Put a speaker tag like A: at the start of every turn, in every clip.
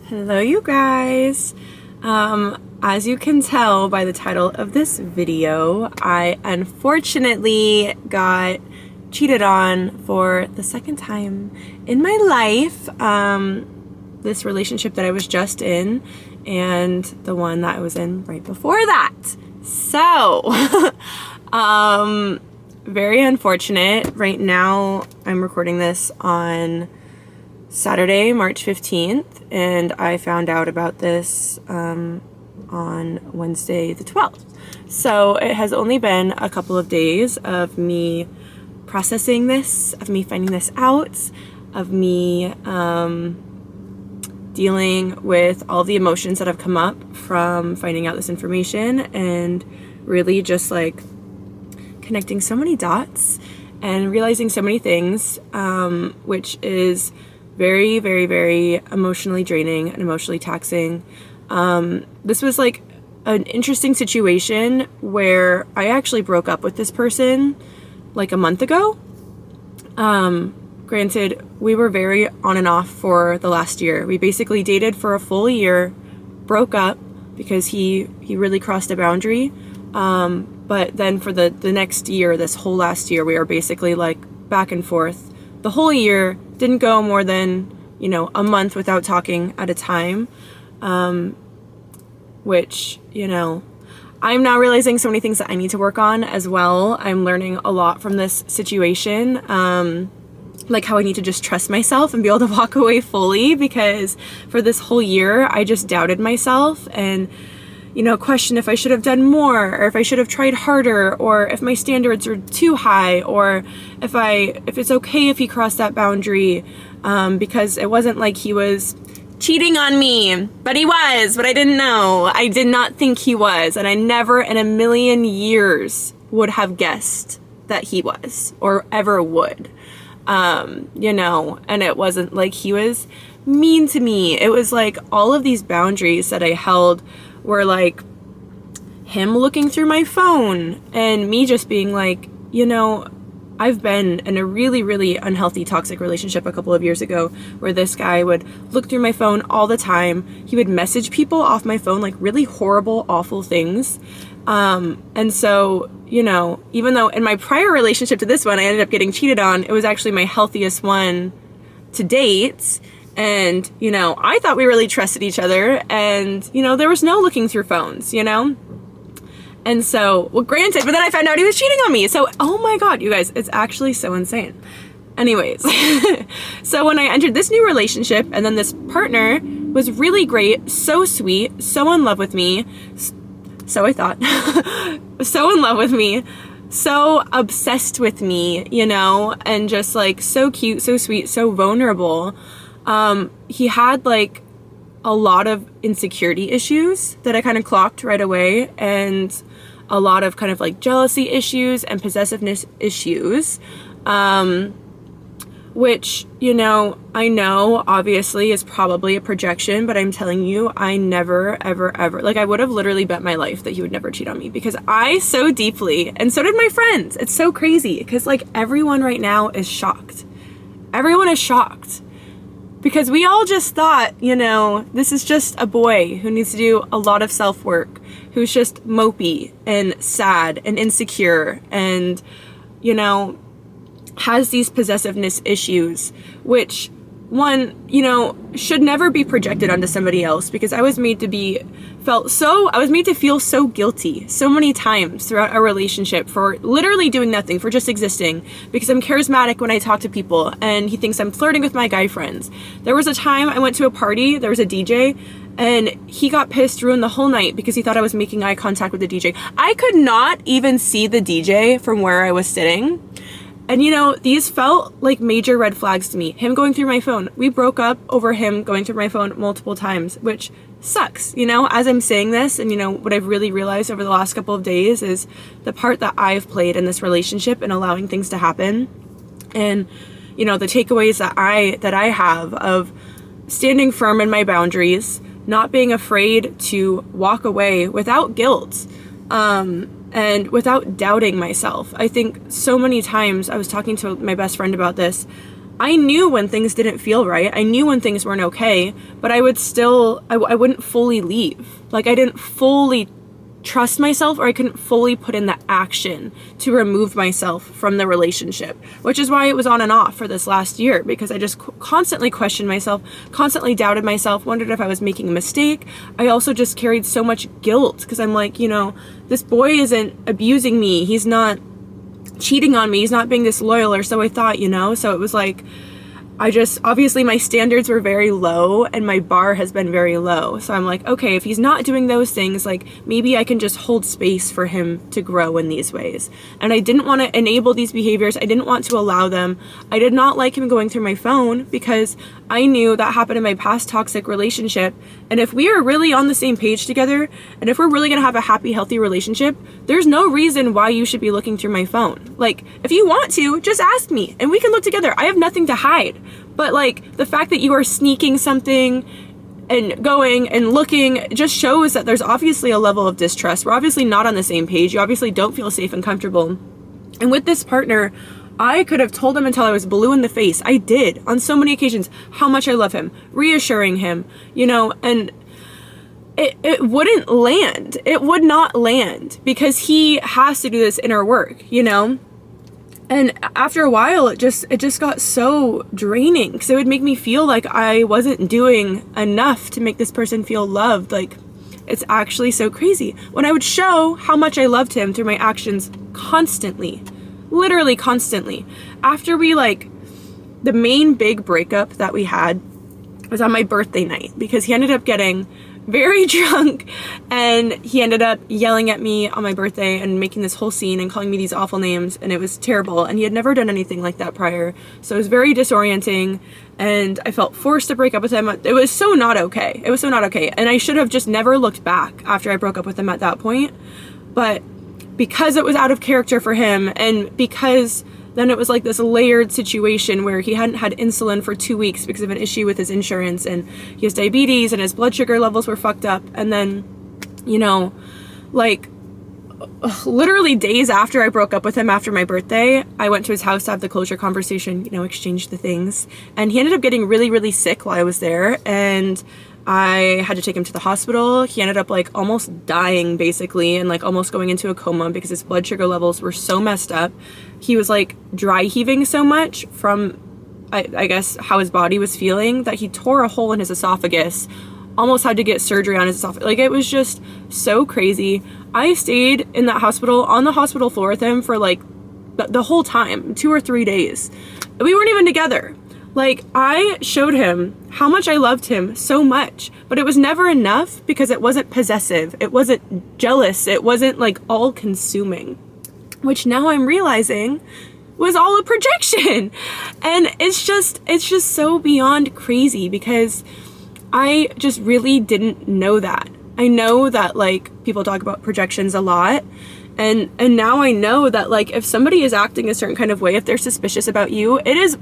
A: Hello, you guys. As you can tell by the title of this video, I unfortunately got cheated on for the second time in my life. This relationship that I was just in and the one that I was in right before that. So, very unfortunate. Right now, I'm recording this on Saturday, March 15th, and I found out about this on Wednesday the 12th. So it has only been a couple of days of me processing this, of me finding this out, of me dealing with all the emotions that have come up from finding out this information, and really just like connecting so many dots and realizing so many things, which is very, very, very emotionally draining and emotionally taxing. This was like an interesting situation where I actually broke up with this person like a month ago. Granted, we were very on and off for the last year. We basically dated for a full year, broke up because he really crossed a boundary. But then for the next year, this whole last year, we were basically like back and forth. The whole year didn't go more than, a month without talking at a time. Which, I'm now realizing so many things that I need to work on as well. I'm learning a lot from this situation. Like how I need to just trust myself and be able to walk away fully, because for this whole year, I just doubted myself and, questioned if I should have done more, or if I should have tried harder, or if my standards are too high, or if it's okay if he crossed that boundary, because it wasn't like he was cheating on me, but he was, but I didn't know. I did not think he was, and I never in a million years would have guessed that he was, or ever would, and it wasn't like he was mean to me. It was like all of these boundaries that I held were like him looking through my phone and me just being like, I've been in a really, really unhealthy, toxic relationship a couple of years ago where this guy would look through my phone all the time. He would message people off my phone, like really horrible, awful things. And so, even though in my prior relationship to this one, I ended up getting cheated on, it was actually my healthiest one to date. And, I thought we really trusted each other, and, there was no looking through phones, And so, well, granted, but then I found out he was cheating on me. So, oh my God, you guys, it's actually so insane. Anyways, so when I entered this new relationship, and then this partner was really great, so sweet, so in love with me, so I thought, so in love with me, so obsessed with me, and just like so cute, so sweet, so vulnerable. He had like a lot of insecurity issues that I kind of clocked right away, and a lot of kind of like jealousy issues and possessiveness issues, which, I know obviously is probably a projection, but I'm telling you, I never, ever, ever, like I would have literally bet my life that he would never cheat on me, because I so deeply, and so did my friends. It's so crazy because like everyone right now is shocked. Everyone is shocked. Because we all just thought, this is just a boy who needs to do a lot of self-work, who's just mopey and sad and insecure and, has these possessiveness issues, which one, should never be projected onto somebody else, because I was made to feel so guilty so many times throughout our relationship for literally doing nothing, for just existing, because I'm charismatic when I talk to people, and he thinks I'm flirting with my guy friends. There was a time I went to a party, there was a DJ, and he got pissed, ruined the whole night because he thought I was making eye contact with the DJ. I could not even see the DJ from where I was sitting. And these felt like major red flags to me. Him going through my phone. We broke up over him going through my phone multiple times, which sucks. As I'm saying this, and what I've really realized over the last couple of days is the part that I've played in this relationship and allowing things to happen. And, the takeaways that I have of standing firm in my boundaries, not being afraid to walk away without guilt, and without doubting myself. I think so many times, I was talking to my best friend about this, I knew when things didn't feel right. I knew when things weren't okay, but I wouldn't fully leave. Like, I didn't fully trust myself, or I couldn't fully put in the action to remove myself from the relationship, which is why it was on and off for this last year, because I just constantly questioned myself, constantly doubted myself, wondered if I was making a mistake. I also just carried so much guilt because I'm like, this boy isn't abusing me. He's not cheating on me. He's not being disloyal, or so I thought, so it was like, obviously my standards were very low and my bar has been very low. So I'm like, okay, if he's not doing those things, like maybe I can just hold space for him to grow in these ways. And I didn't want to enable these behaviors. I didn't want to allow them. I did not like him going through my phone because I knew that happened in my past toxic relationship. And if we are really on the same page together, and if we're really going to have a happy, healthy relationship, there's no reason why you should be looking through my phone. Like, if you want to, just ask me and we can look together. I have nothing to hide. But like, the fact that you are sneaking something and going and looking just shows that there's obviously a level of distrust. We're obviously not on the same page. You obviously don't feel safe and comfortable. And with this partner, I could have told him until I was blue in the face. I did on so many occasions how much I love him, reassuring him, and it wouldn't land. It would not land because he has to do this inner work, And after a while, it just got so draining because it would make me feel like I wasn't doing enough to make this person feel loved. Like, it's actually so crazy. When I would show how much I loved him through my actions constantly, literally constantly. After the main big breakup that we had was on my birthday night because he ended up getting very drunk and he ended up yelling at me on my birthday and making this whole scene and calling me these awful names, and it was terrible, and he had never done anything like that prior, so it was very disorienting and I felt forced to break up with him. It was so not okay. It was so not okay, and I should have just never looked back after I broke up with him at that point, but because it was out of character for him, and because then it was like this layered situation where he hadn't had insulin for 2 weeks because of an issue with his insurance, and he has diabetes and his blood sugar levels were fucked up. And then, literally days after I broke up with him after my birthday, I went to his house to have the closure conversation, exchange the things. And he ended up getting really, really sick while I was there. And I had to take him to the hospital. He ended up almost dying basically, and almost going into a coma because his blood sugar levels were so messed up. He was dry heaving so much from, I guess, how his body was feeling that he tore a hole in his esophagus, almost had to get surgery on his esophagus. It was just so crazy. I stayed in that hospital on the hospital floor with him for the whole time, 2 or 3 days. We weren't even together. I showed him how much I loved him so much, but it was never enough because it wasn't possessive. It wasn't jealous. It wasn't all consuming, which now I'm realizing was all a projection. And it's just so beyond crazy because I just really didn't know that. I know that people talk about projections a lot. And now I know that if somebody is acting a certain kind of way, if they're suspicious about you, it is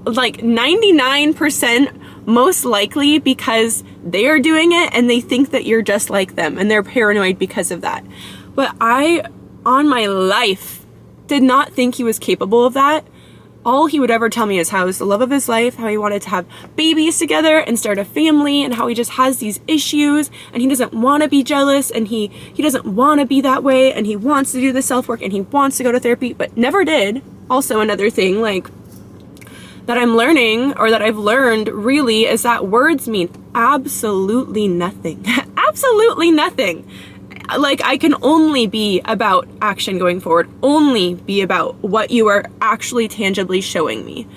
A: 99% most likely because they are doing it and they think that you're just like them and they're paranoid because of that. But I, on my life, did not think he was capable of that. All he would ever tell me is how it's the love of his life, how he wanted to have babies together and start a family, and how he just has these issues and he doesn't want to be jealous and he doesn't want to be that way and he wants to do the self-work and he wants to go to therapy but never did. Also another thing that I'm learning, or that I've learned really, is that words mean absolutely nothing. Absolutely nothing. I can only be about action going forward, only be about what you are actually tangibly showing me.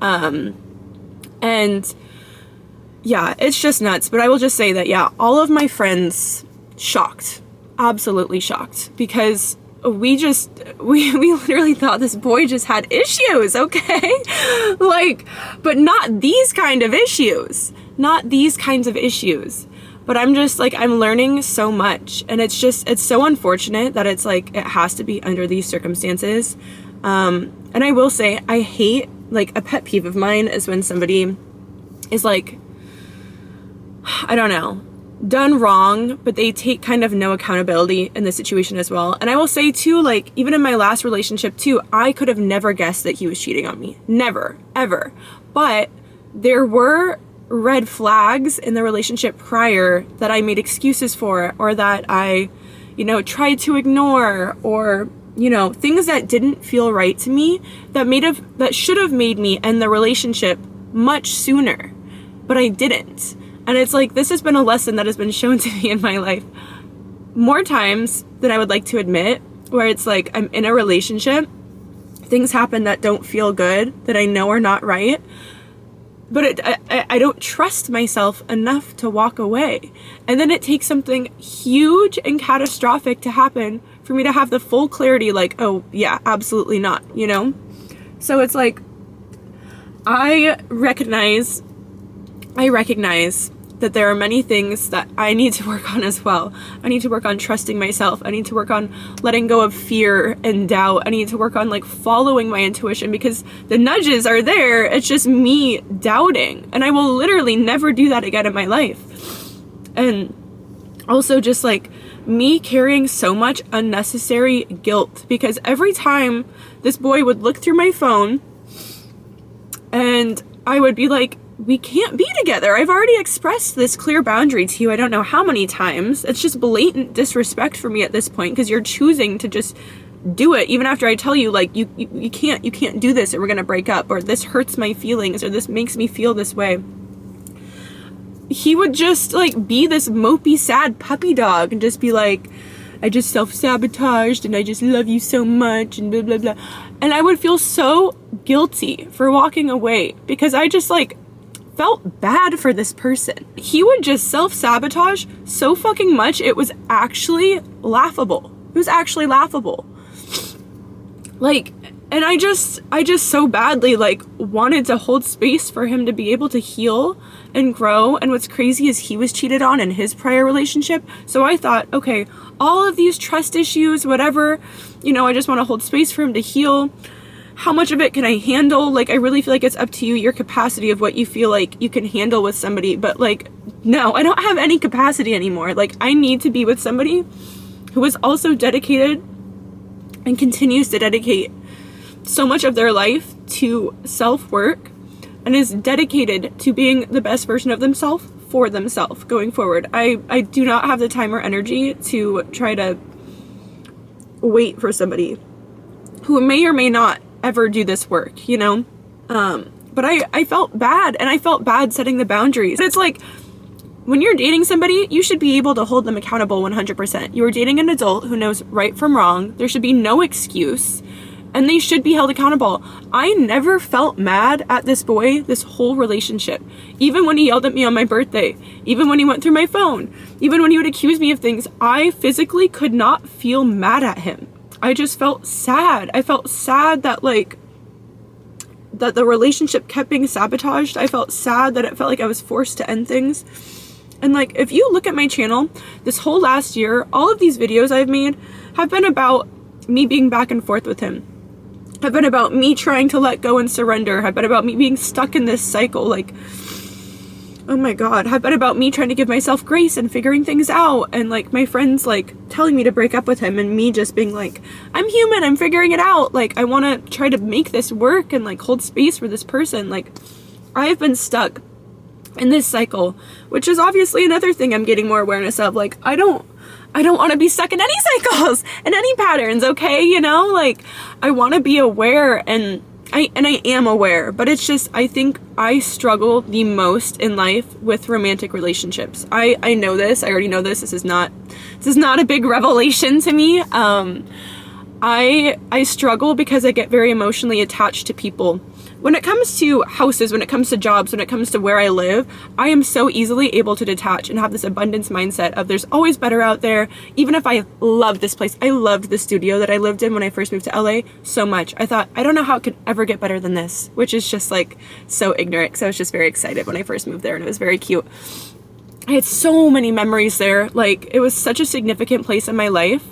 A: And yeah, it's just nuts. But I will just say that, yeah, all of my friends shocked, absolutely shocked, because we literally thought this boy just had issues, okay? But not these kind of issues. Not these kinds of issues. But I'm just I'm learning so much, and it's so unfortunate that it's it has to be under these circumstances. And I will say, I hate, a pet peeve of mine is when somebody is I don't know, done wrong, but they take kind of no accountability in the situation as well. And I will say too, even in my last relationship too, I could have never guessed that he was cheating on me. Never, ever. But there were red flags in the relationship prior that I made excuses for, or that I, tried to ignore, or, things that didn't feel right to me that should have made me end the relationship much sooner, but I didn't. And it's like, this has been a lesson that has been shown to me in my life more times than I would like to admit, where it's like, I'm in a relationship, things happen that don't feel good, that I know are not right, but I don't trust myself enough to walk away. And then it takes something huge and catastrophic to happen for me to have the full clarity, like, oh yeah, absolutely not, So it's like, I recognize that there are many things that I need to work on as well. I need to work on trusting myself. I need to work on letting go of fear and doubt. I need to work on like following my intuition, because the nudges are there. It's just me doubting. And I will literally never do that again in my life. And also just like me carrying so much unnecessary guilt, because every time this boy would look through my phone and I would be like, we can't be together. I've already expressed this clear boundary to you. I don't know how many times. It's just blatant disrespect for me at this point, because you're choosing to just do it even after I tell you, like, you can't do this, or we're gonna break up, or this hurts my feelings, or this makes me feel this way. He would just like be this mopey, sad puppy dog and just be like, I just self-sabotaged and I just love you so much and blah blah blah. And I would feel so guilty for walking away, because I just like felt bad for this person. He would just self-sabotage so fucking much, it was actually laughable. It was actually laughable. Like, and I just so badly like wanted to hold space for him to be able to heal and grow. And what's crazy is he was cheated on in his prior relationship. So I thought, okay, all of these trust issues, whatever, I just want to hold space for him to heal. How much of it can I handle? Like, I really feel like it's up to you, your capacity of what you feel like you can handle with somebody. But like, no, I don't have any capacity anymore. Like, I need to be with somebody who is also dedicated and continues to dedicate so much of their life to self-work, and is dedicated to being the best version of themselves for themselves going forward. I do not have the time or energy to try to wait for somebody who may or may not ever do this work, but I felt bad, and I felt bad setting the boundaries. It's like, when you're dating somebody, you should be able to hold them accountable 100%. You're dating an adult who knows right from wrong. There should be no excuse, and they should be held accountable. I never felt mad at this boy this whole relationship. Even when he yelled at me on my birthday, even when he went through my phone, even when he would accuse me of things, I physically could not feel mad at him. I just felt sad. I felt sad that that the relationship kept being sabotaged. I felt sad that it felt like I was forced to end things. And like, if you look at my channel, this whole last year, all of these videos I've made have been about me being back and forth with him. Have been about me trying to let go and surrender. Have been about me being stuck in this cycle. Like, oh my God, have been about me trying to give myself grace and figuring things out. And like, my friends like telling me to break up with him, and me just being like, I'm human, I'm figuring it out. Like, I want to try to make this work and like hold space for this person. Like, I have been stuck in this cycle, which is obviously another thing I'm getting more awareness of. Like, I don't want to be stuck in any cycles and any patterns, okay? Like, I want to be aware, and I am aware, but it's just, I think I struggle the most in life with romantic relationships. I know this. I already know this. This is not a big revelation to me. I struggle because I get very emotionally attached to people. When it comes to houses, when it comes to jobs, when it comes to where I live, I am so easily able to detach and have this abundance mindset of there's always better out there. Even if I love this place, I loved the studio that I lived in when I first moved to LA so much. I thought, I don't know how it could ever get better than this, which is just like so ignorant. So I was just very excited when I first moved there, and it was very cute. I had so many memories there. Like, it was such a significant place in my life.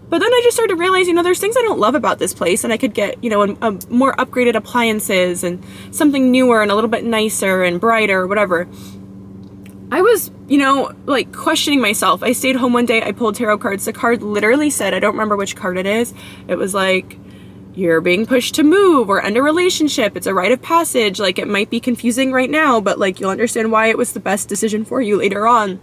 A: But then I just started realizing, there's things I don't love about this place, and I could get, a more upgraded appliances and something newer and a little bit nicer and brighter or whatever. I was, like questioning myself. I stayed home one day, I pulled tarot cards. The card literally said, I don't remember which card it is. It was like, you're being pushed to move or end a relationship. It's a rite of passage. Like, it might be confusing right now, but like, you'll understand why it was the best decision for you later on.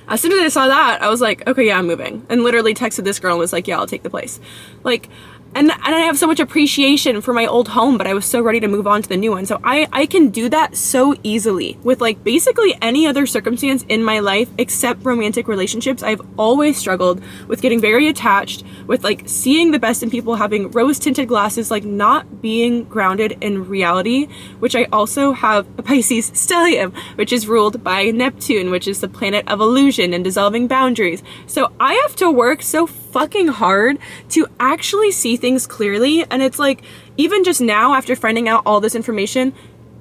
A: As soon as I saw that, I was like, okay, yeah, I'm moving. And literally texted this girl and was like, yeah, I'll take the place. Like, and I have so much appreciation for my old home, but I was so ready to move on to the new one. So I can do that so easily with like basically any other circumstance in my life except romantic relationships. I've always struggled with getting very attached, with like seeing the best in people, having rose-tinted glasses, like not being grounded in reality, which I also have a Pisces stellium, which is ruled by Neptune, which is the planet of illusion and dissolving boundaries. So I have to work so fucking hard to actually see things clearly. And it's like, even just now after finding out all this information,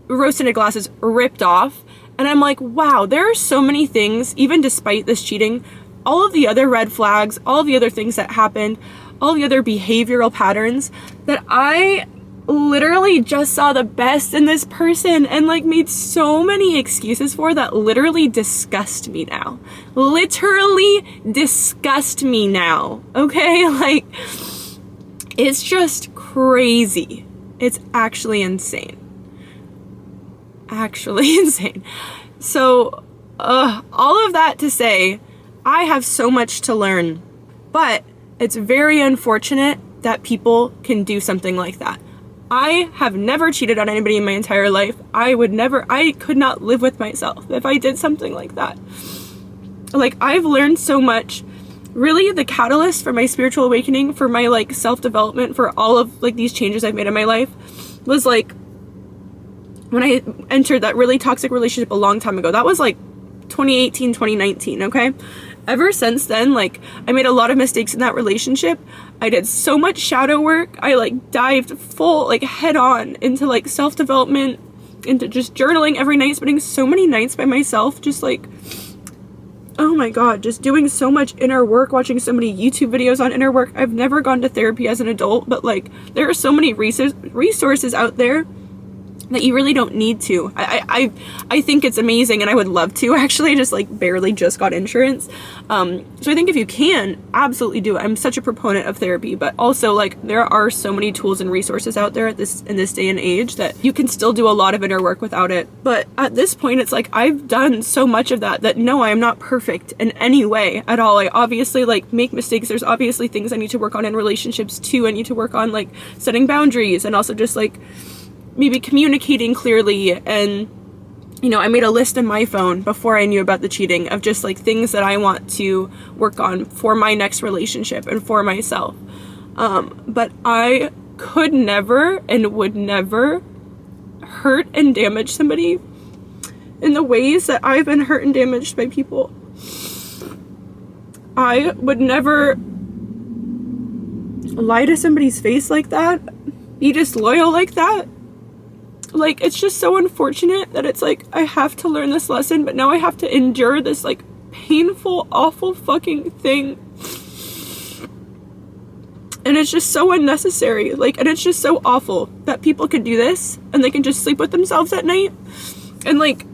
A: rose-tinted glasses ripped off, and I'm like, wow, there are so many things, even despite this cheating, all of the other red flags, all of the other things that happened, all the other behavioral patterns that I literally just saw the best in this person and like made so many excuses for, that literally disgust me now. Literally disgust me now. Okay? Like, it's just crazy. It's actually insane. Actually insane. So, all of that to say, I have so much to learn, but it's very unfortunate that people can do something like that. I have never cheated on anybody in my entire life. I could not live with myself if I did something like that. Like, I've learned so much. Really, the catalyst for my spiritual awakening, for my like self-development, for all of like these changes I've made in my life, was like when I entered that really toxic relationship a long time ago. That was like 2018, 2019, okay? Ever since then, like, I made a lot of mistakes in that relationship. I did so much shadow work. I like dived full, like head on into like self-development, into just journaling every night, spending so many nights by myself, just like, oh my God, just doing so much inner work, watching so many YouTube videos on inner work. I've never gone to therapy as an adult, but like, there are so many resources out there that you really don't need to. I think it's amazing, and I would love to actually. Just like barely just got insurance. So I think if you can, absolutely do it. I'm such a proponent of therapy, but also like there are so many tools and resources out there in this day and age that you can still do a lot of inner work without it. But at this point, it's like I've done so much of that no, I am not perfect in any way at all. I obviously like make mistakes. There's obviously things I need to work on in relationships too. I need to work on like setting boundaries, and also just like maybe communicating clearly. And you know, I made a list in my phone before I knew about the cheating of just like things that I want to work on for my next relationship and for myself. But I could never and would never hurt and damage somebody in the ways that I've been hurt and damaged by people. I would never lie to somebody's face like that, be disloyal like that. Like, it's just so unfortunate that it's like, I have to learn this lesson, but now I have to endure this like painful, awful fucking thing. And it's just so unnecessary. Like, and it's just so awful that people can do this and they can just sleep with themselves at night. And like,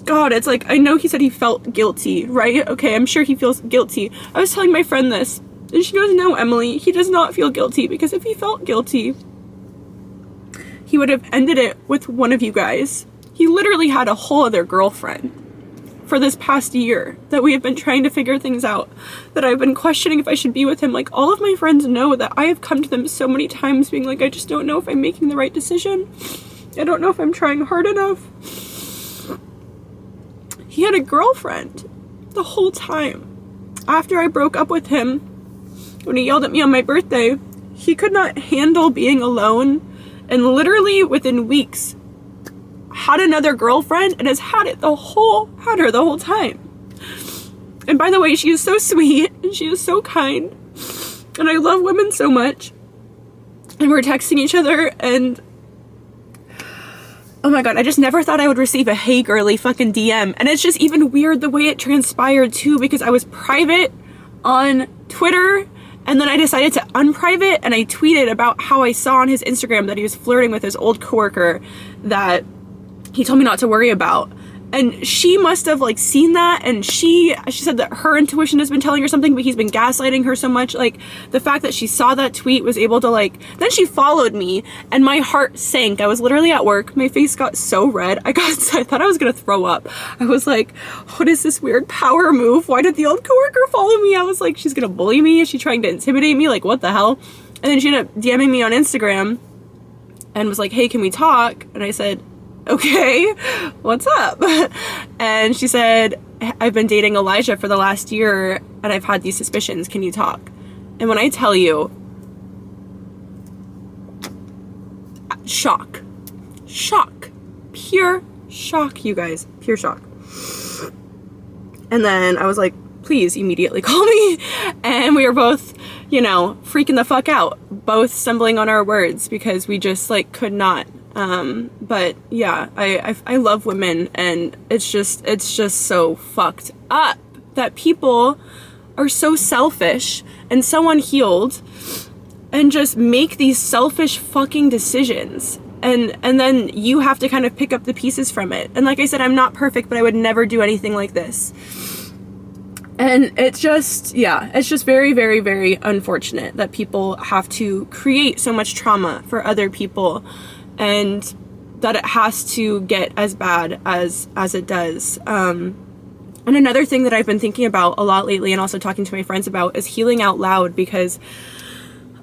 A: God, it's like, I know he said he felt guilty, right? Okay, I'm sure he feels guilty. I was telling my friend this, and she goes, no, Emily, he does not feel guilty, because if he felt guilty, he would have ended it with one of you guys. He literally had a whole other girlfriend for this past year that we have been trying to figure things out, that I've been questioning if I should be with him. Like, all of my friends know that I have come to them so many times being like, I just don't know if I'm making the right decision. I don't know if I'm trying hard enough. He had a girlfriend the whole time. After I broke up with him, when he yelled at me on my birthday, he could not handle being alone. And literally within weeks, had another girlfriend and has had her the whole time. And by the way, she is so sweet and she is so kind. And I love women so much. And we're texting each other, and oh my God, I just never thought I would receive a hey girly fucking DM. And it's just even weird the way it transpired too, because I was private on Twitter, and then I decided to unprivate, and I tweeted about how I saw on his Instagram that he was flirting with his old coworker that he told me not to worry about. And she must have like seen that, and she said that her intuition has been telling her something, but he's been gaslighting her so much. Like, the fact that she saw that tweet, was able to like, then she followed me, and my heart sank. I was literally at work, my face got so red, I thought I was gonna throw up. I was like, what is this weird power move? Why did the old coworker follow me? I was like, she's gonna bully me? Is she trying to intimidate me? Like, what the hell? And then she ended up DMing me on Instagram and was like, hey, can we talk? And I said, okay, what's up? And she said, I've been dating Elijah for the last year and I've had these suspicions. Can you talk? And when I tell you, shock, pure shock, you guys, pure shock. And then I was like, please immediately call me. And we were both, you know, freaking the fuck out, both stumbling on our words because we just like could not. But yeah, I love women, and it's just so fucked up that people are so selfish and so unhealed and just make these selfish fucking decisions. And then you have to kind of pick up the pieces from it. And like I said, I'm not perfect, but I would never do anything like this. And it's just, yeah, it's just very, very, very unfortunate that people have to create so much trauma for other people, and that it has to get as bad as it does. And another thing that I've been thinking about a lot lately, and also talking to my friends about, is healing out loud. Because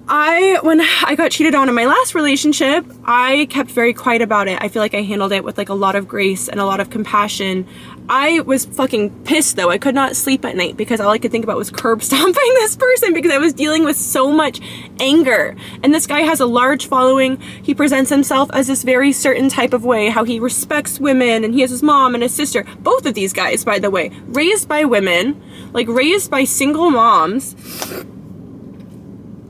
A: when I got cheated on in my last relationship, I kept very quiet about it. I feel like I handled it with like a lot of grace and a lot of compassion. I was fucking pissed though. I could not sleep at night because all I could think about was curb stomping this person, because I was dealing with so much anger. And this guy has a large following. He presents himself as this very certain type of way, how he respects women, and he has his mom and his sister. Both of these guys, by the way, raised by women, like raised by single moms.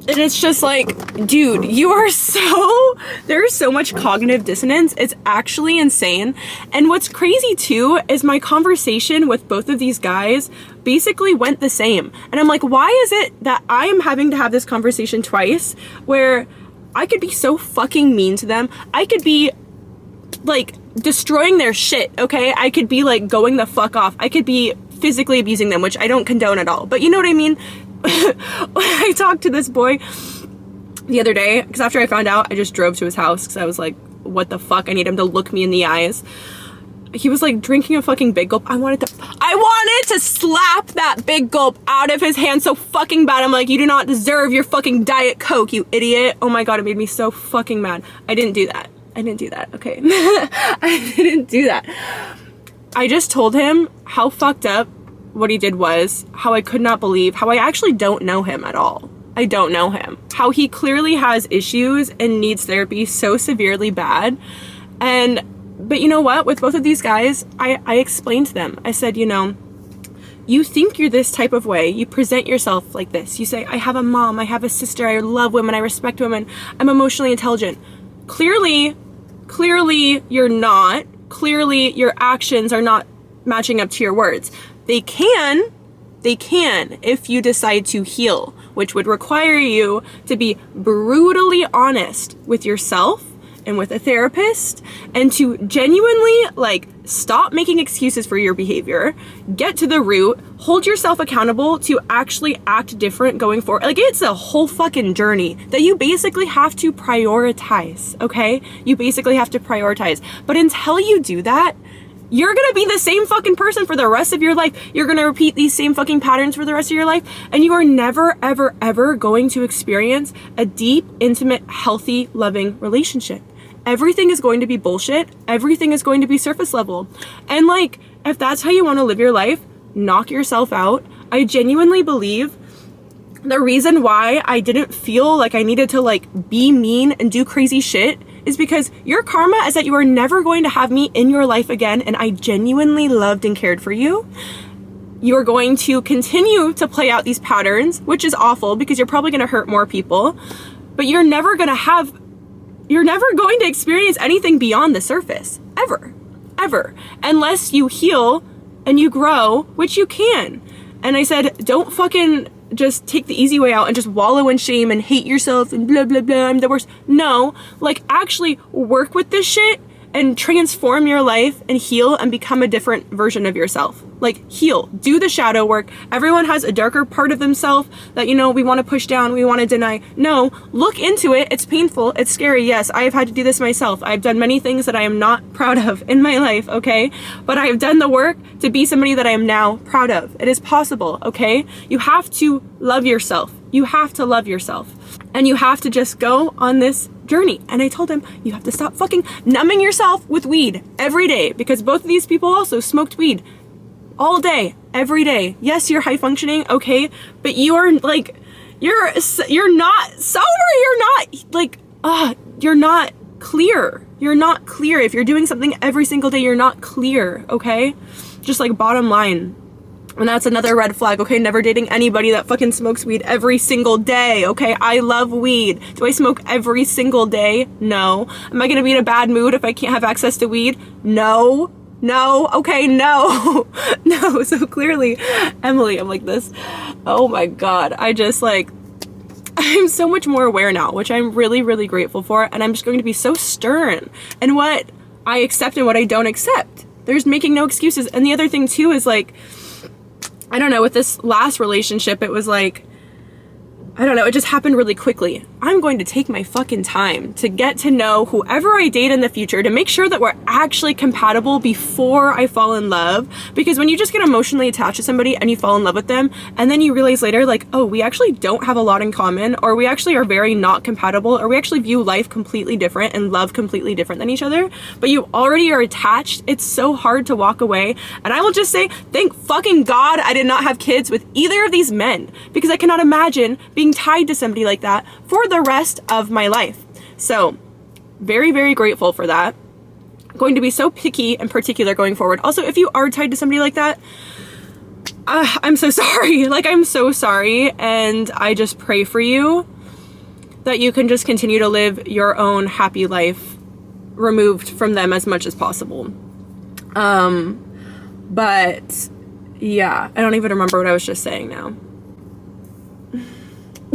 A: And it's just like, dude, there's so much cognitive dissonance. It's actually insane. And what's crazy too is my conversation with both of these guys basically went the same. And I'm like, why is it that I am having to have this conversation twice, where I could be so fucking mean to them? I could be like destroying their shit, okay? I could be like going the fuck off. I could be physically abusing them, which I don't condone at all. But you know what I mean? I talked to this boy the other day, because after I found out, I just drove to his house because I was like, what the fuck? I need him to look me in the eyes. He was like drinking a fucking big gulp. I wanted to slap that big gulp out of his hand so fucking bad. I'm like, you do not deserve your fucking Diet Coke, you idiot. Oh my God, it made me so fucking mad. I didn't do that, okay? I didn't do that. I just told him how fucked up what he did was, how I could not believe, how I actually don't know him at all. I don't know him. How he clearly has issues and needs therapy so severely bad. But you know what? With both of these guys, I explained to them. I said, you know, you think you're this type of way. You present yourself like this. You say, I have a mom, I have a sister, I love women, I respect women, I'm emotionally intelligent. Clearly, you're not. Clearly, your actions are not matching up to your words. They can if you decide to heal, which would require you to be brutally honest with yourself and with a therapist, and to genuinely like stop making excuses for your behavior, get to the root, hold yourself accountable to actually act different going forward. Like, it's a whole fucking journey that you basically have to prioritize, okay? You basically have to prioritize. But until you do that, you're gonna be the same fucking person for the rest of your life. You're gonna repeat these same fucking patterns for the rest of your life, and you are never, ever, ever going to experience a deep, intimate, healthy, loving relationship. Everything is going to be bullshit. Everything is going to be surface level. And like, if that's how you want to live your life, knock yourself out. I genuinely believe the reason why I didn't feel like I needed to like be mean and do crazy shit is because your karma is that you are never going to have me in your life again, and I genuinely loved and cared for you. You are going to continue to play out these patterns, which is awful because you're probably going to hurt more people, but you're never going to experience anything beyond the surface, ever, unless you heal and you grow, which you can. And I said, don't fucking just take the easy way out and just wallow in shame and hate yourself and blah, blah, blah, I'm the worst. No, like actually work with this shit and transform your life and heal and become a different version of yourself. Like, heal, do the shadow work. Everyone has a darker part of themselves that, you know, we want to push down, we want to deny. No, look into it. It's painful. It's scary. Yes, I have had to do this myself. I've done many things that I am not proud of in my life, okay? But I have done the work to be somebody that I am now proud of. It is possible, okay? You have to love yourself. You have to love yourself. And you have to just go on this journey. And I told him, you have to stop fucking numbing yourself with weed every day, because both of these people also smoked weed all day, every day. Yes, you're high functioning, okay, but you are like, you're not sober. You're not like, you're not clear. You're not clear. If you're doing something every single day, you're not clear, okay? Just like bottom line. And that's another red flag, okay? Never dating anybody that fucking smokes weed every single day, okay? I love weed. Do I smoke every single day? No. Am I gonna be in a bad mood if I can't have access to weed? No. No, okay, no. No, so clearly, Emily, I'm like this. Oh my God, I'm so much more aware now, which I'm really, really grateful for. And I'm just going to be so stern in what I accept and what I don't accept. There's making no excuses. And the other thing too is like, I don't know, with this last relationship, it was like, I don't know, it just happened really quickly. I'm going to take my fucking time to get to know whoever I date in the future, to make sure that we're actually compatible before I fall in love. Because when you just get emotionally attached to somebody and you fall in love with them, and then you realize later, like, oh, we actually don't have a lot in common, or we actually are very not compatible, or we actually view life completely different and love completely different than each other, but you already are attached, it's so hard to walk away. And I will just say, thank fucking God I did not have kids with either of these men, because I cannot imagine being tied to somebody like that for the rest of my life. So very, very grateful for that. I'm going to be so picky and particular going forward. Also, if you are tied to somebody like that, I'm so sorry. Like, I'm so sorry. And I just pray for you that you can just continue to live your own happy life removed from them as much as possible. But yeah, I don't even remember what I was just saying now.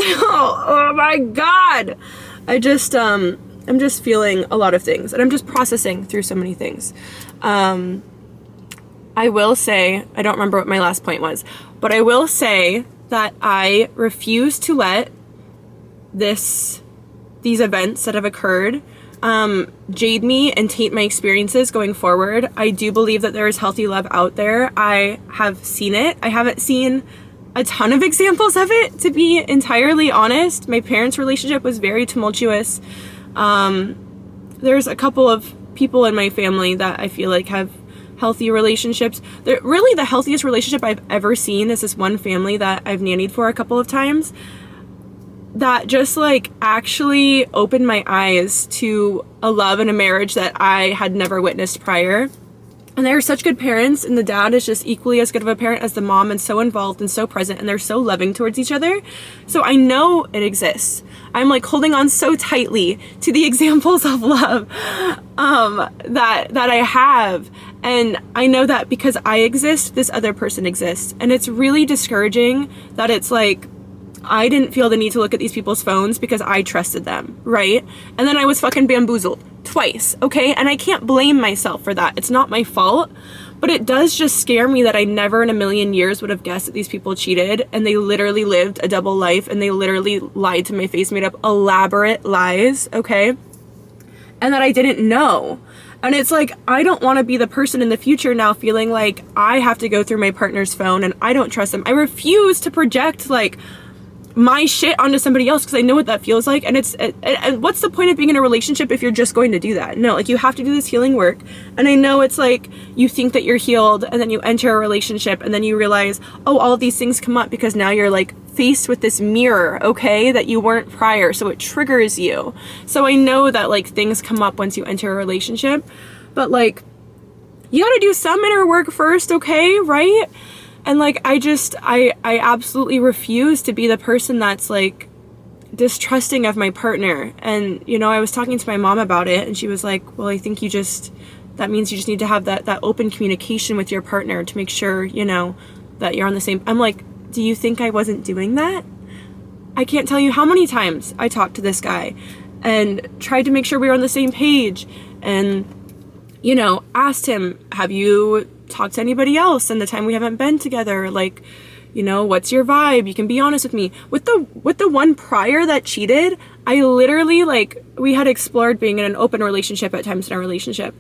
A: Oh my God. I'm just feeling a lot of things, and I'm just processing through so many things. I will say, I don't remember what my last point was, but I will say that I refuse to let these events that have occurred jade me and taint my experiences going forward. I do believe that there is healthy love out there. I have seen it. I haven't seen a ton of examples of it, to be entirely honest. My parents' relationship was very tumultuous. There's a couple of people in my family that I feel like have healthy relationships. Really, the healthiest relationship I've ever seen is this one family that I've nannied for a couple of times, that just like actually opened my eyes to a love and a marriage that I had never witnessed prior. And they're such good parents, and the dad is just equally as good of a parent as the mom, and so involved and so present, and they're so loving towards each other. So I know it exists. I'm like holding on so tightly to the examples of love that I have. And I know that because I exist, this other person exists. And it's really discouraging that it's like, I didn't feel the need to look at these people's phones because I trusted them, right? And then I was fucking bamboozled twice, okay? And I can't blame myself for that. It's not my fault, but it does just scare me that I never in a million years would have guessed that these people cheated, and they literally lived a double life, and they literally lied to my face, made up elaborate lies, okay? And that I didn't know. And it's like, I don't want to be the person in the future now feeling like I have to go through my partner's phone and I don't trust them. I refuse to project like my shit onto somebody else, because I know what that feels like. And and what's the point of being in a relationship if you're just going to do that? No, like, you have to do this healing work. And I know it's like, you think that you're healed, and then you enter a relationship, and then you realize, oh, all of these things come up because now you're like faced with this mirror, okay, that you weren't prior, so it triggers you. So I know that like things come up once you enter a relationship, but like, you gotta do some inner work first, okay, right? And like, I absolutely refuse to be the person that's like distrusting of my partner. And, you know, I was talking to my mom about it, and she was like, well, I think that means you just need to have that open communication with your partner to make sure, you know, that you're on the same. I'm like, do you think I wasn't doing that? I can't tell you how many times I talked to this guy and tried to make sure we were on the same page. And you know, asked him, have you talked to anybody else in the time we haven't been together? Like, you know, what's your vibe? You can be honest with me. With the one prior that cheated, I literally, like, we had explored being in an open relationship at times in our relationship.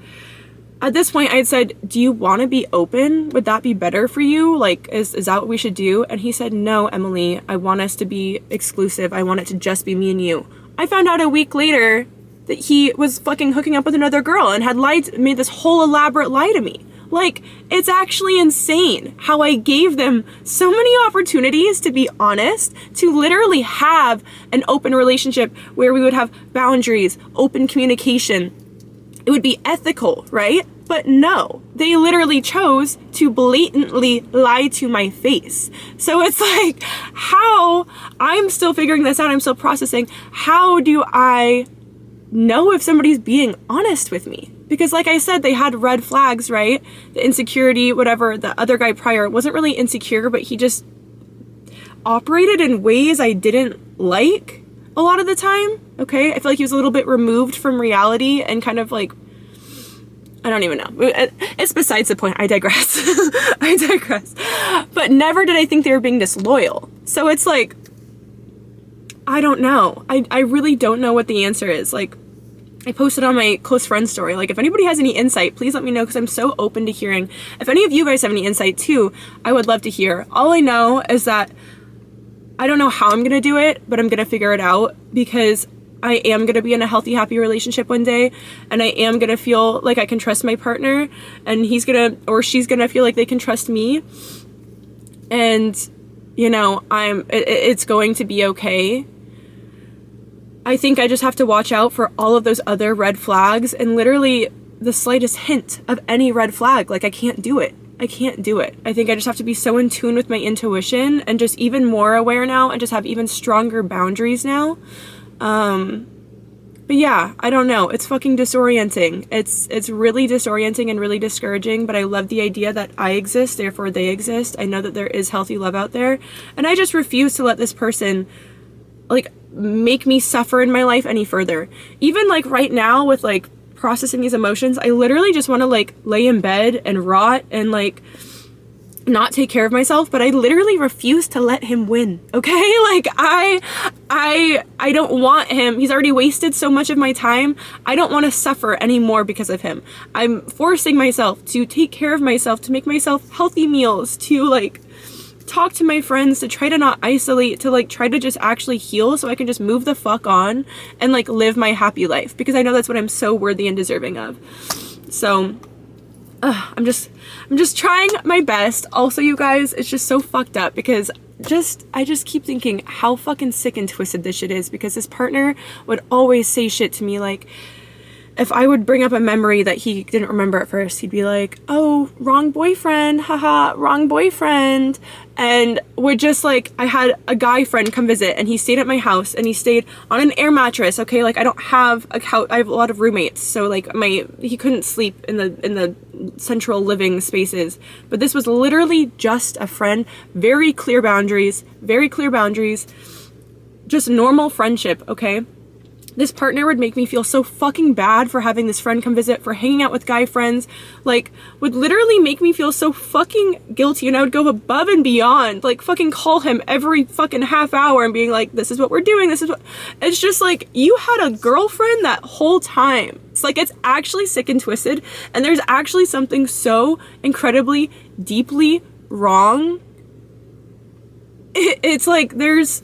A: At this point, I had said, do you want to be open? Would that be better for you? Like, is that what we should do? And he said, no, Emily, I want us to be exclusive. I want it to just be me and you. I found out a week later that he was fucking hooking up with another girl and had made this whole elaborate lie to me. Like, it's actually insane how I gave them so many opportunities to be honest, to literally have an open relationship where we would have boundaries, open communication. It would be ethical, right? But no, they literally chose to blatantly lie to my face. So it's like, how, I'm still figuring this out, I'm still processing, how do I know if somebody's being honest with me? Because like I said, they had red flags, right? The insecurity, whatever. The other guy prior wasn't really insecure, but he just operated in ways I didn't like a lot of the time, okay? I feel like he was a little bit removed from reality and kind of like, I don't even know. It's besides the point. I digress. I digress. But never did I think they were being disloyal. So it's like, I don't know. I really don't know what the answer is. Like, I posted on my close friend story, like, if anybody has any insight, please let me know, because I'm so open to hearing. If any of you guys have any insight too, I would love to hear. All I know is that I don't know how I'm gonna do it, but I'm gonna figure it out, because I am gonna be in a healthy, happy relationship one day, and I am gonna feel like I can trust my partner, and he's gonna, or she's gonna feel like they can trust me, and, you know, it's going to be okay. I think I just have to watch out for all of those other red flags, and literally the slightest hint of any red flag. Like, I can't do it. I can't do it. I think I just have to be so in tune with my intuition and just even more aware now, and just have even stronger boundaries now. But yeah, I don't know. It's fucking disorienting. It's really disorienting and really discouraging, but I love the idea that I exist, therefore they exist. I know that there is healthy love out there, and I just refuse to let this person, like, make me suffer in my life any further. Even like right now with like processing these emotions, I literally just want to like lay in bed and rot and like not take care of myself, but I literally refuse to let him win. Okay? Like, I don't want him. He's already wasted so much of my time. I don't want to suffer anymore because of him. I'm forcing myself to take care of myself, to make myself healthy meals, to like talk to my friends, to try to not isolate, to like try to just actually heal so I can just move the fuck on and like live my happy life, because I know that's what I'm so worthy and deserving of. So I'm just trying my best. Also, you guys, it's just so fucked up, because I just keep thinking how fucking sick and twisted this shit is, because this partner would always say shit to me like, if I would bring up a memory that he didn't remember at first, he'd be like, oh, wrong boyfriend, haha, wrong boyfriend. And would just like, I had a guy friend come visit, and he stayed at my house, and he stayed on an air mattress, okay? Like, I don't have a couch, I have a lot of roommates, so like he couldn't sleep in the central living spaces. But this was literally just a friend, very clear boundaries, just normal friendship, okay? This partner would make me feel so fucking bad for having this friend come visit, for hanging out with guy friends, like, would literally make me feel so fucking guilty, and I would go above and beyond, like, fucking call him every fucking half hour and being like, this is what we're doing, this is what, it's just like, you had a girlfriend that whole time. It's like, it's actually sick and twisted, and there's actually something so incredibly, deeply wrong. It's like, there's,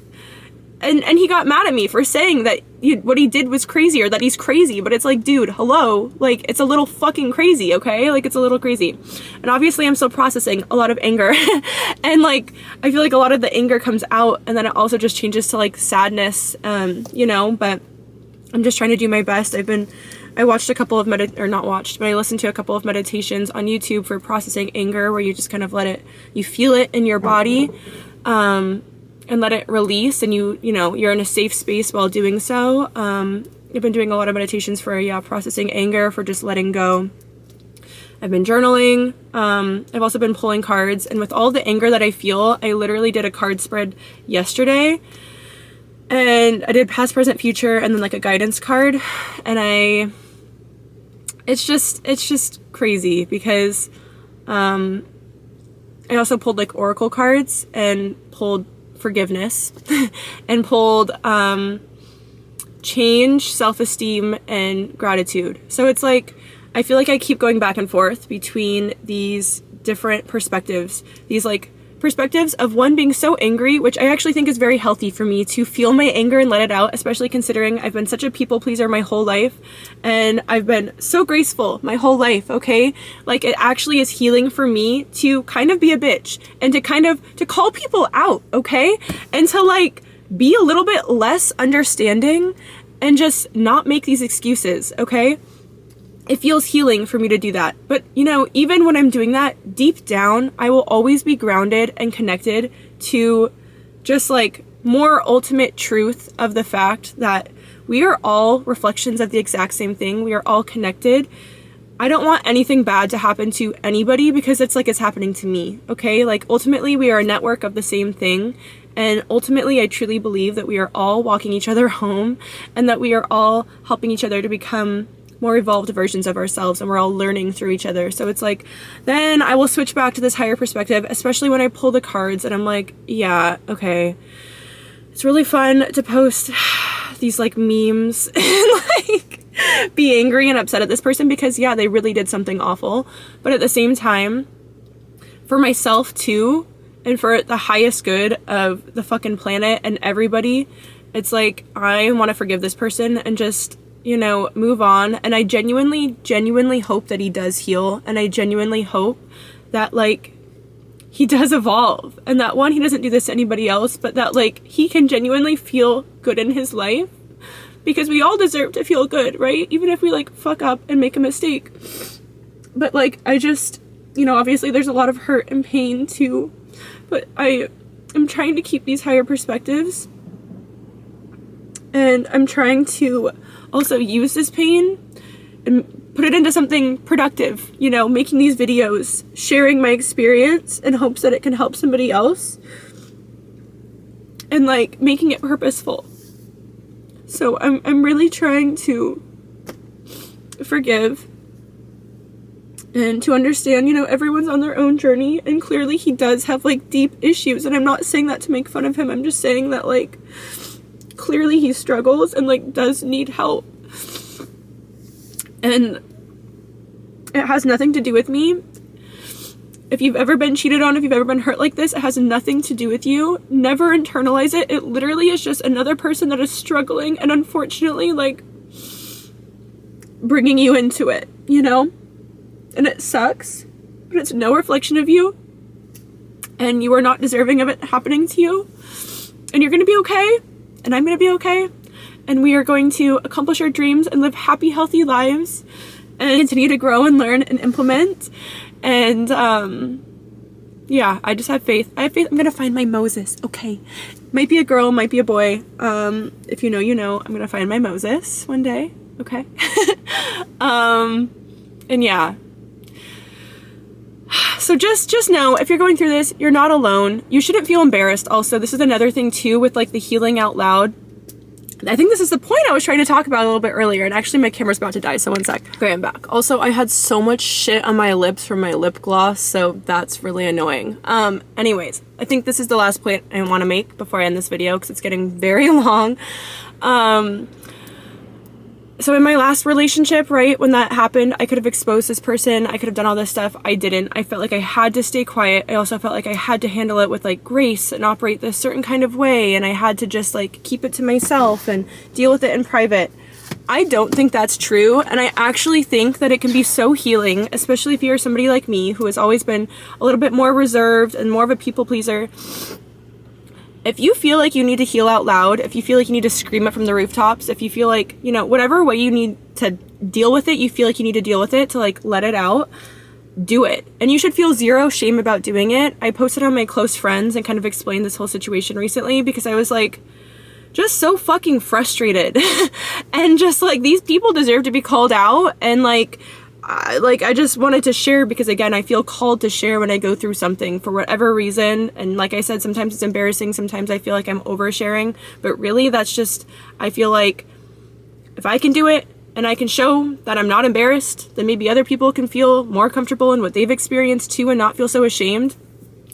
A: and he got mad at me for saying that what he did was crazy, or that he's crazy, but it's like, dude, hello, like, it's a little fucking crazy, okay? Like, it's a little crazy. And obviously I'm still processing a lot of anger and like, I feel like a lot of the anger comes out, and then it also just changes to like sadness, you know, but I'm just trying to do my best. I watched a couple of I listened to a couple of meditations on YouTube for processing anger, where you just kind of you feel it in your body, and let it release, and you know, you're in a safe space while doing so. I've been doing a lot of meditations for, processing anger, for just letting go. I've been journaling. I've also been pulling cards, and with all the anger that I feel, I literally did a card spread yesterday, and I did past, present, future, and then like a guidance card, and it's just crazy because I also pulled like oracle cards and pulled forgiveness and pulled change, self-esteem, and gratitude. So it's like I feel like I keep going back and forth between these different perspectives, these like perspectives of one being so angry, which I actually think is very healthy for me to feel my anger and let it out, especially considering I've been such a people pleaser my whole life and I've been so graceful my whole life, okay? Like it actually is healing for me to kind of be a bitch and to call people out, okay? And to like be a little bit less understanding and just not make these excuses, okay? It feels healing for me to do that. But, you know, even when I'm doing that, deep down, I will always be grounded and connected to just like more ultimate truth of the fact that we are all reflections of the exact same thing. We are all connected. I don't want anything bad to happen to anybody because it's like it's happening to me, okay? Like ultimately, we are a network of the same thing. And ultimately, I truly believe that we are all walking each other home and that we are all helping each other to become more evolved versions of ourselves, and we're all learning through each other. So it's like, then I will switch back to this higher perspective, especially when I pull the cards and I'm like, yeah, okay. It's really fun to post these like memes and like be angry and upset at this person because yeah, they really did something awful. But at the same time, for myself too, and for the highest good of the fucking planet and everybody, it's like, I want to forgive this person and just, you know, move on. And I genuinely hope that he does heal. And I genuinely hope that like he does evolve and that one, he doesn't do this to anybody else, but that like he can genuinely feel good in his life because we all deserve to feel good, right? Even if we like fuck up and make a mistake. But like, I just, you know, obviously there's a lot of hurt and pain too, but I am trying to keep these higher perspectives and I'm trying to also use this pain and put it into something productive, you know, making these videos, sharing my experience in hopes that it can help somebody else and like making it purposeful. So I'm really trying to forgive and to understand, you know, everyone's on their own journey and clearly he does have like deep issues and I'm not saying that to make fun of him. I'm just saying that like clearly he struggles and like does need help and it has nothing to do with me. If you've ever been cheated on, if you've ever been hurt like this, it has nothing to do with you. Never internalize it. It literally is just another person that is struggling and unfortunately like bringing you into it, you know? And it sucks, but it's no reflection of you and you are not deserving of it happening to you and you're gonna be okay. And I'm gonna be okay. And we are going to accomplish our dreams and live happy, healthy lives and continue to grow and learn and implement. And yeah, I just have faith. I have faith I'm gonna find my Moses, okay? Might be a girl, might be a boy. If you know, you know, I'm gonna find my Moses one day, okay? And yeah. So just know, if you're going through this, you're not alone. You shouldn't feel embarrassed also. This is another thing too with like the healing out loud. I think this is the point I was trying to talk about a little bit earlier, and actually my camera's about to die, so one sec. Okay, I'm back. Also, I had so much shit on my lips from my lip gloss, so that's really annoying. Anyways, I think this is the last point I want to make before I end this video, because it's getting very long. So in my last relationship, right, when that happened, I could have exposed this person, I could have done all this stuff, I didn't. I felt like I had to stay quiet. I also felt like I had to handle it with like grace and operate this certain kind of way, and I had to just like keep it to myself and deal with it in private. I don't think that's true, and I actually think that it can be so healing, especially if you're somebody like me who has always been a little bit more reserved and more of a people pleaser. If you feel like you need to heal out loud, if you feel like you need to scream it from the rooftops, if you feel like, you know, whatever way you need to deal with it, you feel like you need to deal with it to like let it out, do it. And you should feel zero shame about doing it. I posted on my close friends and kind of explained this whole situation recently because I was like, just so fucking frustrated. And just like, these people deserve to be called out. And like, I just wanted to share because again, I feel called to share when I go through something for whatever reason. And like I said, sometimes it's embarrassing. Sometimes I feel like I'm oversharing, but really that's just, I feel like if I can do it and I can show that I'm not embarrassed, then maybe other people can feel more comfortable in what they've experienced too and not feel so ashamed.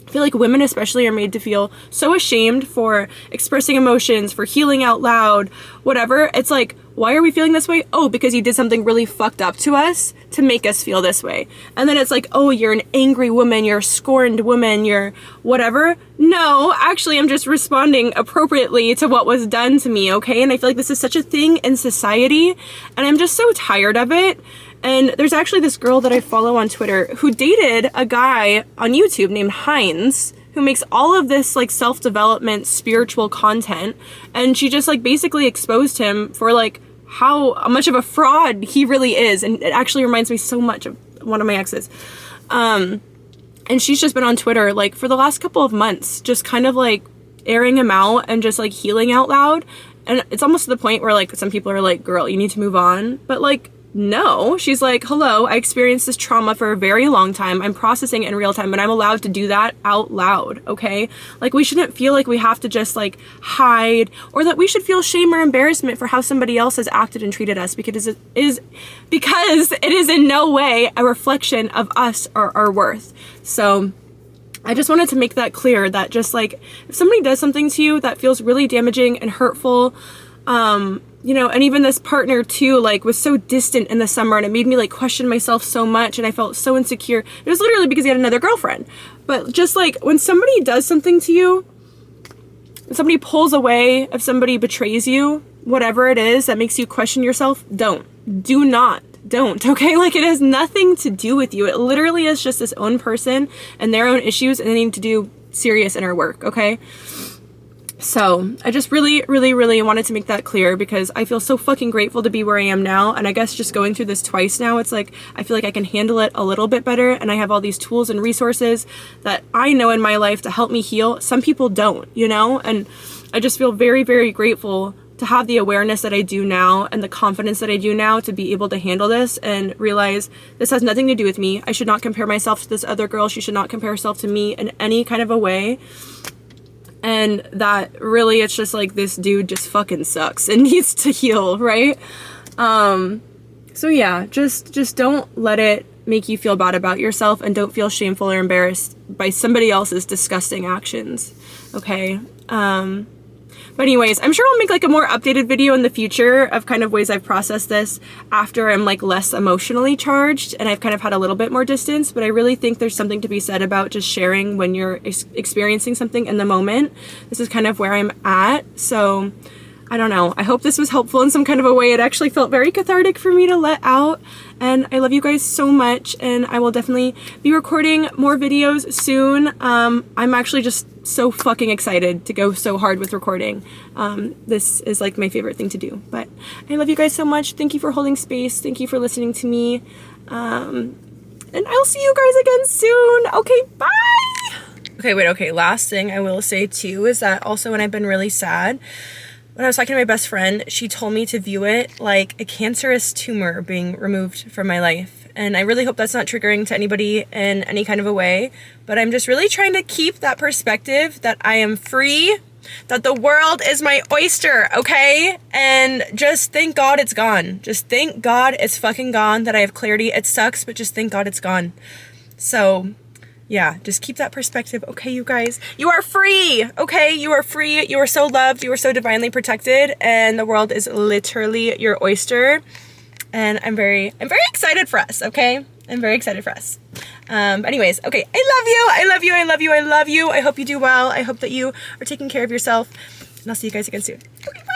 A: I feel like women especially are made to feel so ashamed for expressing emotions, for healing out loud, whatever. It's like, why are we feeling this way? Oh, because you did something really fucked up to us to make us feel this way. And then it's like, oh, you're an angry woman, you're a scorned woman, you're whatever. No, actually, I'm just responding appropriately to what was done to me, okay? And I feel like this is such a thing in society, and I'm just so tired of it. And there's actually this girl that I follow on Twitter who dated a guy on YouTube named Heinz, who makes all of this like self-development spiritual content, and she just like basically exposed him for like how much of a fraud he really is. And it actually reminds me so much of one of my exes. And she's just been on Twitter like for the last couple of months, just kind of like airing him out and just like healing out loud. And it's almost to the point where like some people are like, girl, you need to move on. But like, no, she's like, hello, I experienced this trauma for a very long time. I'm processing it in real time, and I'm allowed to do that out loud, okay? Like, we shouldn't feel like we have to just like hide, or that we should feel shame or embarrassment for how somebody else has acted and treated us, because it is in no way a reflection of us or our worth. So I just wanted to make that clear, that just like, if somebody does something to you that feels really damaging and hurtful, you know, and even this partner too, like, was so distant in the summer, and it made me like question myself so much, and I felt so insecure. It was literally because he had another girlfriend. But just like, when somebody does something to you, if somebody pulls away, if somebody betrays you, whatever it is that makes you question yourself, don't, okay? Like, it has nothing to do with you. It literally is just this own person and their own issues, and they need to do serious inner work, okay? So I just really wanted to make that clear, because I feel so fucking grateful to be where I am now. And I guess just going through this twice now, it's like, I feel like I can handle it a little bit better, and I have all these tools and resources that I know in my life to help me heal. Some people don't, you know? And I just feel very grateful to have the awareness that I do now and the confidence that I do now to be able to handle this and realize this has nothing to do with me. I should not compare myself to this other girl. She should not compare herself to me in any kind of a way. And that really, it's just like, this dude just fucking sucks and needs to heal, right? So yeah, just don't let it make you feel bad about yourself, and don't feel shameful or embarrassed by somebody else's disgusting actions, okay? But anyways, I'm sure I'll make like a more updated video in the future of kind of ways I've processed this after I'm like less emotionally charged and I've kind of had a little bit more distance. But I really think there's something to be said about just sharing when you're experiencing something in the moment. This is kind of where I'm at. So I don't know. I hope this was helpful in some kind of a way. It actually felt very cathartic for me to let out. And I love you guys so much, and I will definitely be recording more videos soon. I'm actually just so fucking excited to go so hard with recording. This is like my favorite thing to do. But I love you guys so much. Thank you for holding space. Thank you for listening to me. And I'll see you guys again soon. Okay, bye! Okay, last thing I will say too is that also when I've been really sad, when I was talking to my best friend, she told me to view it like a cancerous tumor being removed from my life. And I really hope that's not triggering to anybody in any kind of a way. But I'm just really trying to keep that perspective that I am free, that the world is my oyster, okay? And just thank God it's gone. Just thank God it's fucking gone, that I have clarity. It sucks, but just thank God it's gone. So yeah, just keep that perspective, okay, you guys? You are free, okay? You are free. You are so loved. You are so divinely protected, and the world is literally your oyster. And I'm very excited for us, okay? I'm very excited for us. Anyways, okay, I love you. I hope you do well. I hope that you are taking care of yourself, and I'll see you guys again soon. Okay, bye.